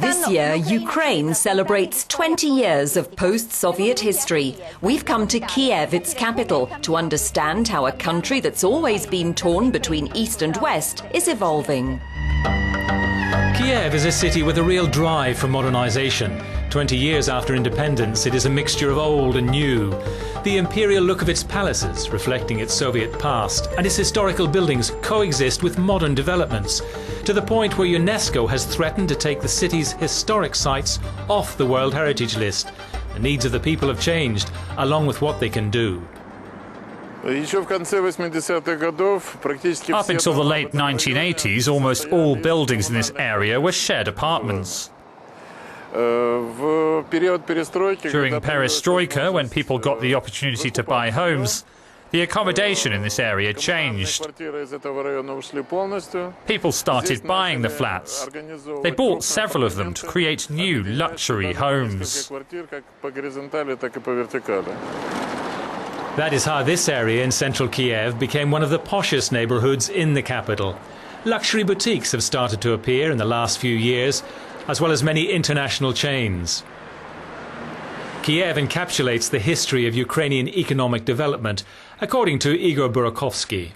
This year, Ukraine celebrates 20 years of post-Soviet history. We've come to Kiev, its capital, to understand how a country that's always been torn between East and West is evolving. Kiev is a city with a real drive for modernization. 20 years after independence, it is a mixture of old and new. The imperial look of its palaces, reflecting its Soviet past, and its historical buildings coexist with modern developments, to the point where UNESCO has threatened to take the city's historic sites off the World Heritage List. The needs of the people have changed, along with what they can do. Up until the late 1980s, almost all buildings in this area were shared apartments. During perestroika, when people got the opportunity to buy homes, the accommodation in this area changed. People started buying the flats. They bought several of them to create new luxury homes. That is how this area in central Kiev became one of the poshest neighborhoods in the capital. Luxury boutiques have started to appear in the last few years, as well as many international chains. Kiev encapsulates the history of Ukrainian economic development, according to Igor Burakovsky.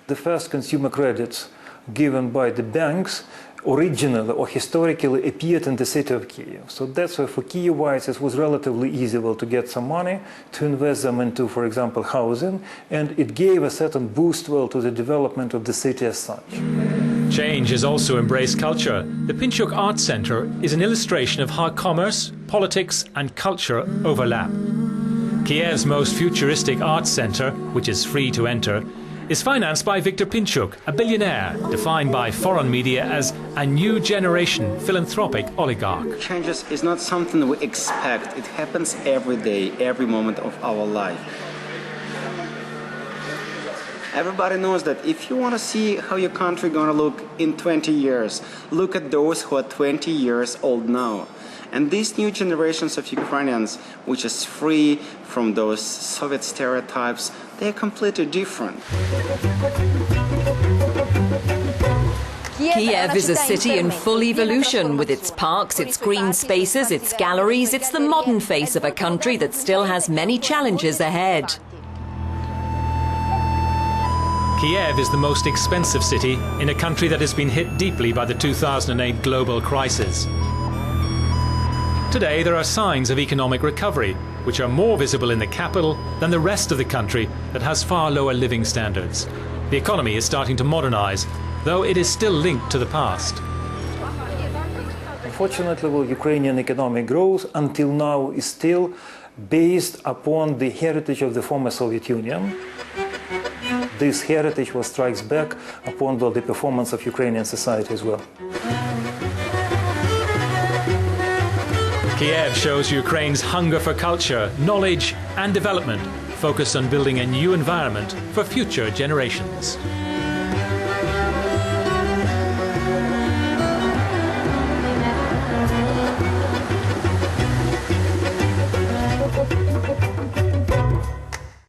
The first consumer credits given by the banks originally or historically appeared in the city of Kiev. So that's why for Kievites it was relatively easy to get some money to invest them into, for example, housing, and it gave a certain boost to the development of the city as such. Change has also embraced culture. The Pinchuk Art Center is an illustration of how commerce, politics and culture overlap. Kiev's most futuristic art center, which is free to enter, is financed by Viktor Pinchuk, a billionaire defined by foreign media as a new generation philanthropic oligarch. Changes is not something we expect. It happens every day, every moment of our life. Everybody knows that if you want to see how your country is going to look in 20 years, look at those who are 20 years old now. And these new generations of Ukrainians, which is free from those Soviet stereotypes, they are completely different. Kiev is a city in full evolution, with its parks, its green spaces, its galleries. It's the modern face of a country that still has many challenges ahead. Kiev is the most expensive city in a country that has been hit deeply by the 2008 global crisis. Today there are signs of economic recovery, which are more visible in the capital than the rest of the country that has far lower living standards. The economy is starting to modernize, though it is still linked to the past. Unfortunately, Ukrainian economic growth until now is still based upon the heritage of the former Soviet Union. This heritage strikes back upon the performance of Ukrainian society as well. Kiev shows Ukraine's hunger for culture, knowledge and development, focused on building a new environment for future generations.